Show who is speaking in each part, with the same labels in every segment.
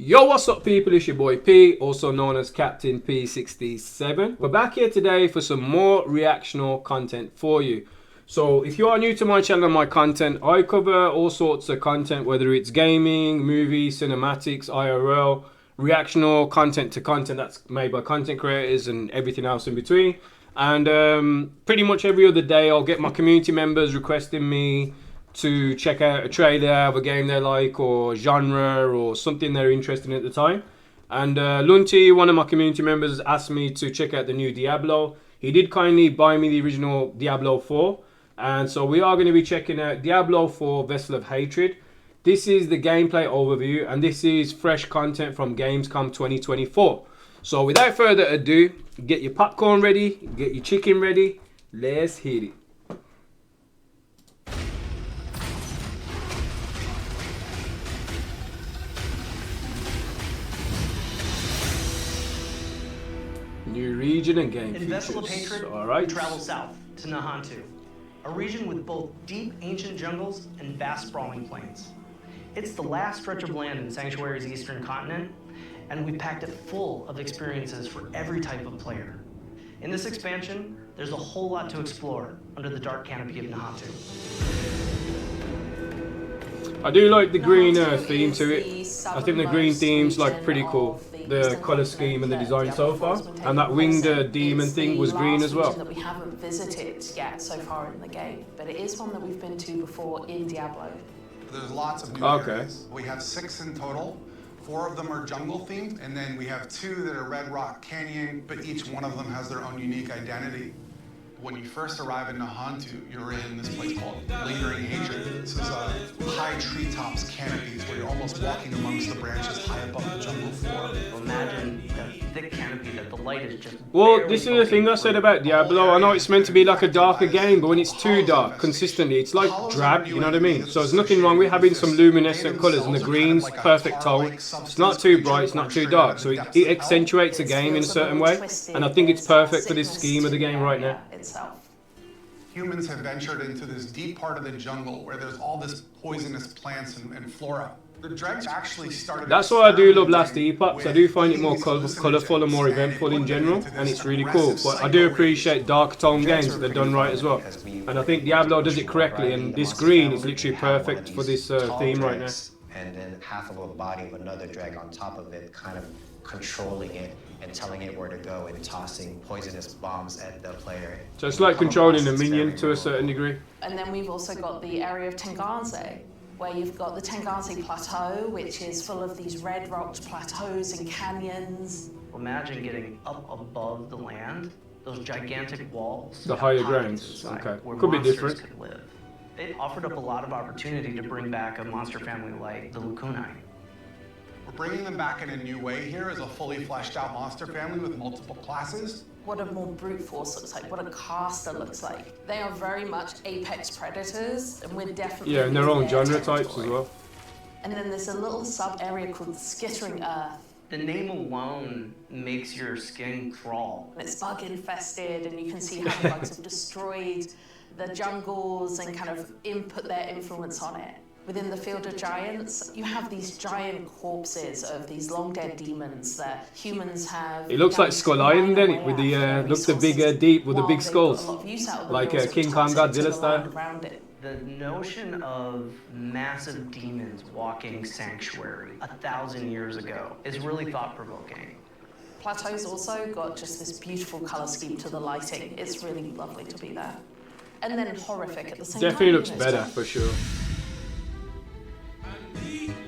Speaker 1: Yo, what's up people, it's your boy P, also known as Captain P67. We're back here today for some more reactional content for you. So if you are new to my channel and my content, I cover all sorts of content, whether it's gaming, movies, cinematics, IRL, reactional content to content that's made by content creators and everything else in between. And pretty much every other day I'll get my community members requesting me to check out a trailer of a game they like or genre or something they're interested in at the time. And Lunti, one of my community members, asked me to check out the new Diablo. He did kindly buy me the original Diablo 4. And so we are going to be checking out Diablo 4 Vessel of Hatred. This is the gameplay overview and this is fresh content from Gamescom 2024. So without further ado, get your popcorn ready, get your chicken ready, let's hit it. New region and game
Speaker 2: In Vessel of
Speaker 1: features.
Speaker 2: Hatred,
Speaker 1: All right.
Speaker 2: we travel south to Nahantu, a region with both deep ancient jungles and vast sprawling plains. It's the last stretch of land in Sanctuary's eastern continent, and we've packed it full of experiences for every type of player. In this expansion, there's a whole lot to explore under the dark canopy of Nahantu.
Speaker 1: I do like the green theme to it. I think the green theme's like pretty cool. The colour scheme and the design so far. And that winged demon thing was green as well.
Speaker 3: That we haven't visited yet so far in the game, but it is one that we've been to before in Diablo.
Speaker 4: There's lots of new areas. We have 6 in total. 4 of them are jungle themed, and then we have 2 that are Red Rock Canyon, but each one of them has their own unique identity. When you first arrive in Nahantu, you're in this place called Lingering Hatred. This is high treetops canopies where you're almost walking amongst the branches high above the jungle floor.
Speaker 2: Imagine the thick canopy that the light is just.
Speaker 1: Well, this is the thing I said about Diablo. I know it's meant to be like a darker game, but when it's too dark consistently, it's like drab, you know what I mean? So there's nothing wrong with having some luminescent colours, and the green's perfect tone. It's not too bright, it's not too dark, so it accentuates the game in a certain way, and I think it's perfect for this scheme of the game right now.
Speaker 4: Humans have ventured into this deep part of the jungle where there's all this poisonous plants and flora. The dregs actually started.
Speaker 1: That's why I do love Last Epochs. I do find it more colourful and more eventful in general, and it's really cool. But I do appreciate dark tone games that they're done right as well. And I think Diablo does it correctly, and this green is literally perfect for this theme right now.
Speaker 5: And then half of a body of another drag on top of it, kind of controlling it and telling it where to go and tossing poisonous bombs at the player.
Speaker 1: So it's like controlling a minion to a certain degree.
Speaker 3: And then we've also got the area of Tengaze, where you've got the Tengaze Plateau, which is full of these red rocked plateaus and canyons.
Speaker 2: Imagine getting up above the land, those gigantic walls.
Speaker 1: The higher grounds, okay. Could be different.
Speaker 2: Could live. It offered up a lot of opportunity to bring back a monster family like the Lukunai.
Speaker 4: We're bringing them back in a new way here as a fully fleshed out monster family with multiple classes.
Speaker 3: What a more brute force looks like, what a caster looks like. They are very much apex predators, and we're definitely
Speaker 1: in their own genre types as well.
Speaker 3: And then there's a little sub-area called the Skittering Earth.
Speaker 2: The name alone makes your skin crawl.
Speaker 3: It's bug infested, and you can see how the bugs have destroyed the jungles and kind of input their influence on it. Within the Field of Giants, you have these giant corpses of these long dead demons that humans have.
Speaker 1: It looks like Skull Island, doesn't it? With the looks the bigger deep with the big skulls, like King Kong Godzilla style.
Speaker 2: The notion of massive demons walking Sanctuary 1,000 years ago is really thought-provoking.
Speaker 3: Plateau's also got just this beautiful color scheme to the lighting. It's really lovely to be there. And then horrific at the same time.
Speaker 1: Definitely looks better for sure.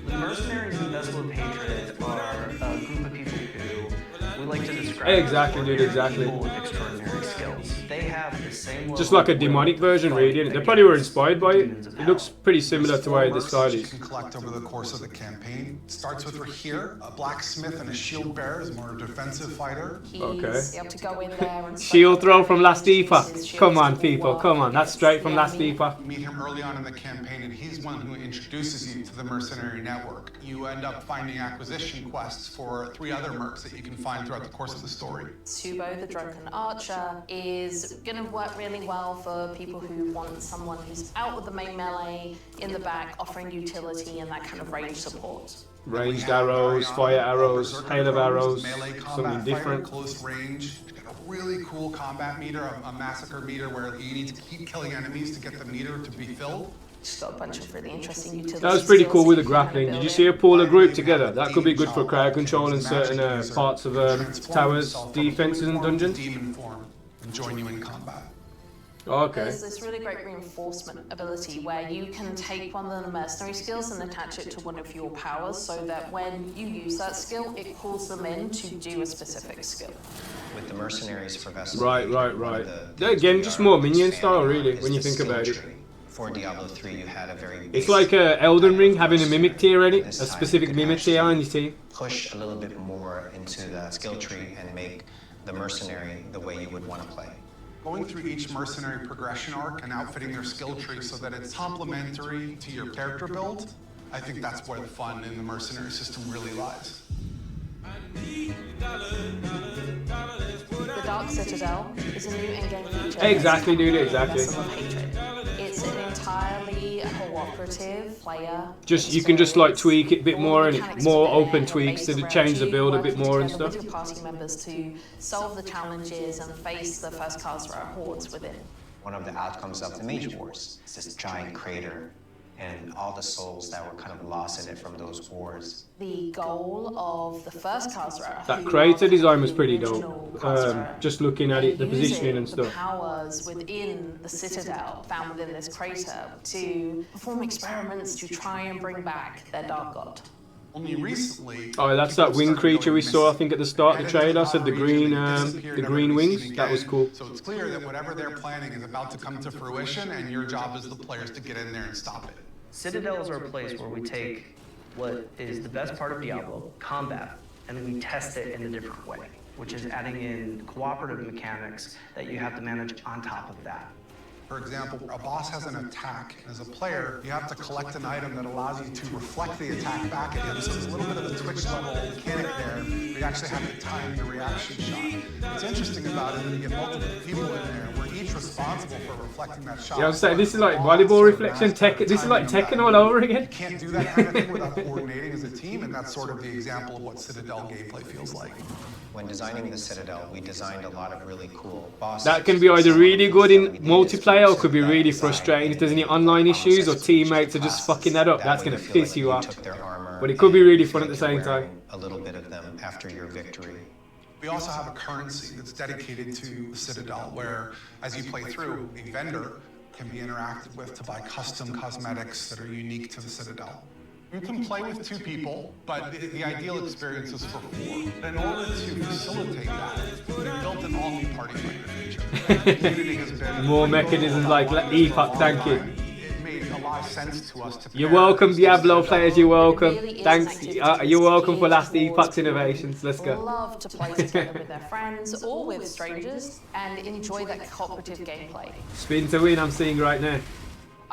Speaker 2: The mercenaries in Vessel of Hatred are a group of people who we like to describe
Speaker 1: Exactly, dude, exactly.
Speaker 2: people with extraordinary skills. They have the same
Speaker 1: just like a demonic version, really, isn't it? They probably were inspired by it. It looks pretty similar to why the style is.
Speaker 4: You can collect over the course of the campaign. It starts with here, a blacksmith and a shield bearer is more defensive fighter.
Speaker 1: Okay.
Speaker 3: You have to go in there and
Speaker 1: Shield throw from Last Epoch. Come on, people, come on. That's straight from Last Epoch.
Speaker 4: You meet him early on in the campaign, and he's one who introduces you to the mercenary network. You end up finding acquisition quests for 3 other mercs that you can find throughout the course of the story.
Speaker 3: Subo, the drunken archer, is going to work really well for people who want someone who's out with the main melee, in the back, offering utility and that kind of range support.
Speaker 1: Ranged arrows, fire arrows, hail of arrows,
Speaker 4: melee combat,
Speaker 1: something different.
Speaker 4: close range. A really cool combat meter, a massacre meter where you need to keep killing enemies to get the meter to be filled.
Speaker 3: It's got a bunch of really interesting utilities.
Speaker 1: That was pretty cool with the grappling. Did you see a pull a group together? That could be good for crowd control in certain parts of towers, defenses and dungeons.
Speaker 4: Demon form and join you in combat.
Speaker 1: Okay.
Speaker 3: There's this really great reinforcement ability where you can take one of the mercenary skills and attach it to one of your powers so that when you use that skill, it calls them in to do a specific skill.
Speaker 5: With the mercenaries for Vessel,
Speaker 1: Right. Again, just more minion style, really, when you think about it.
Speaker 5: For Diablo 3, you had a very
Speaker 1: It's like Elden Ring having a mimic tier in it, a specific mimic tier on your team.
Speaker 5: Push a little bit more into the skill tree and make the mercenary the way you would want to play.
Speaker 4: Going through each mercenary progression arc and outfitting their skill tree so that it's complementary to your character build, I think that's where the fun in the mercenary system really lies.
Speaker 3: The Dark Citadel is a new in-game feature.
Speaker 1: Exactly, dude, exactly.
Speaker 3: Vessel of Hatred. It's an entirely cooperative player.
Speaker 1: You can just like tweak it a bit more and
Speaker 3: Mechanics
Speaker 1: more
Speaker 3: within
Speaker 1: open
Speaker 3: it,
Speaker 1: tweaks to
Speaker 3: based
Speaker 1: change the
Speaker 3: around
Speaker 1: build a
Speaker 3: you
Speaker 1: bit more and
Speaker 3: working
Speaker 1: stuff.
Speaker 3: with your party members to solve the challenges and face the first Khazra hordes within.
Speaker 5: One of the outcomes of the Mage Wars is this giant crater and all the souls that were kind of lost in it from those wars.
Speaker 3: The goal of the first Khazra.
Speaker 1: That
Speaker 3: who
Speaker 1: crater
Speaker 3: are
Speaker 1: design was
Speaker 3: the
Speaker 1: pretty
Speaker 3: original
Speaker 1: dope.
Speaker 3: Khazra,
Speaker 1: Just looking at it, the positioning and
Speaker 3: using
Speaker 1: stuff.
Speaker 3: the powers within the Citadel found within this crater to perform experiments to try and bring back their dark god.
Speaker 4: Only recently.
Speaker 1: Oh, that's that wing creature we saw, I think, at the start of the trailer. Said the green wings. That was cool.
Speaker 4: So it's clear that whatever they're planning is about to come to fruition, and your job as the players to get in there and stop it.
Speaker 2: Citadels are a place where we take what is the best part of Diablo, combat, and we test it in a different way, which is adding in cooperative mechanics that you have to manage on top of that.
Speaker 4: For example, a boss has an attack. As a player, you have to collect an item that allows you to reflect the attack back at him. So there's a little bit of a Twitch level mechanic there. We actually have to time the reaction shot. What's interesting about it is that you get multiple people in there. We're each responsible for reflecting that shot.
Speaker 1: Yeah, I was saying, this is like volleyball reflection. This is like Tekken all over again.
Speaker 4: You can't do that kind of thing without coordinating as a team, and that's sort of the example of what Citadel gameplay feels like.
Speaker 5: When designing the Citadel, we designed a lot of really cool bosses.
Speaker 1: That can be either really good in multiplayer or could be really frustrating if there's any online issues or teammates are just fucking that up. That's going to piss you off. But it could be really fun at the same time.
Speaker 5: A little bit of them after your victory.
Speaker 4: We also have a currency that's dedicated to the Citadel, where as you play through, a vendor can be interacted with to buy custom cosmetics that are unique to the Citadel. You can play with 2 people, but the ideal experience is for 4. In order to facilitate that, we built an all-new party fighter feature.
Speaker 1: More mechanisms like epoch tanking.
Speaker 4: It made a lot of sense to us to
Speaker 1: You're welcome, Diablo players, you're welcome. Thanks, you're welcome for last epoch's innovations. Let's go.
Speaker 3: Love to play together with their friends or with strangers and enjoy that cooperative gameplay.
Speaker 1: Spin to win, I'm seeing right now.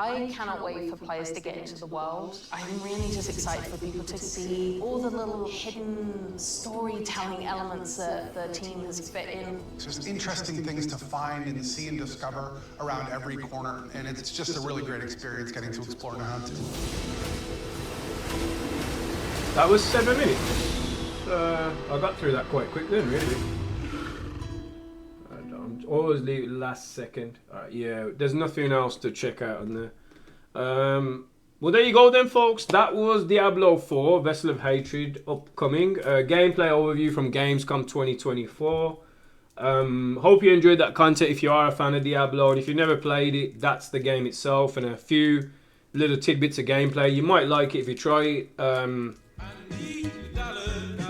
Speaker 3: I cannot wait for players to get into the world. I'm really just excited for people to see all the little hidden storytelling elements that the team has fit in.
Speaker 4: It's just interesting things to find and see and discover around every corner, and it's just a really great experience getting to explore and hunt.
Speaker 1: That was 7 minutes. I got through that quite quick then, really. Always leave it last second. Yeah, there's nothing else to check out on there. Well, there you go then, folks. That was Diablo 4, Vessel of Hatred, upcoming. Gameplay overview from Gamescom 2024. Hope you enjoyed that content if you are a fan of Diablo. And if you've never played it, that's the game itself and a few little tidbits of gameplay. You might like it if you try it.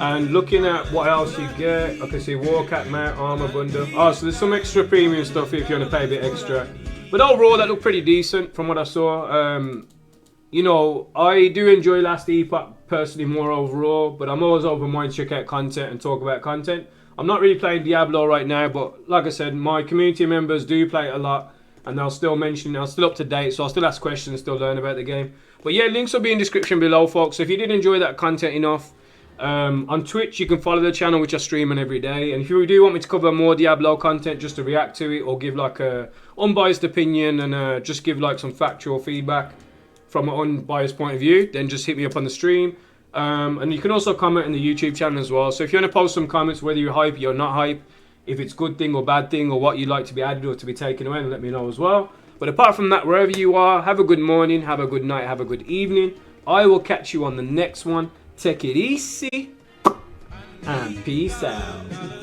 Speaker 1: And looking at what else you get, I can see Warcat Mount, Armor Bundle. Oh, so there's some extra premium stuff if you want to pay a bit extra. But overall, that looked pretty decent from what I saw. You know, I do enjoy Last Epoch personally more overall, but I'm always open-minded to check out content and talk about content. I'm not really playing Diablo right now, but like I said, my community members do play it a lot, and they'll still mention, I'm still up to date, so I'll still ask questions, still learn about the game. But yeah, links will be in the description below, folks. So if you did enjoy that content enough, on Twitch you can follow the channel, which I stream on every day. And if you do want me to cover more Diablo content just to react to it, or give like a unbiased opinion and just give like some factual feedback from an unbiased point of view, then just hit me up on the stream. And you can also comment in the YouTube channel as well. So if you want to post some comments, whether you're hype, you're not hype, if it's good thing or bad thing, or what you'd like to be added or to be taken away, and let me know as well. But apart from that, wherever you are, have a good morning, have a good night, have a good evening. I will catch you on the next one. Take it easy and peace out.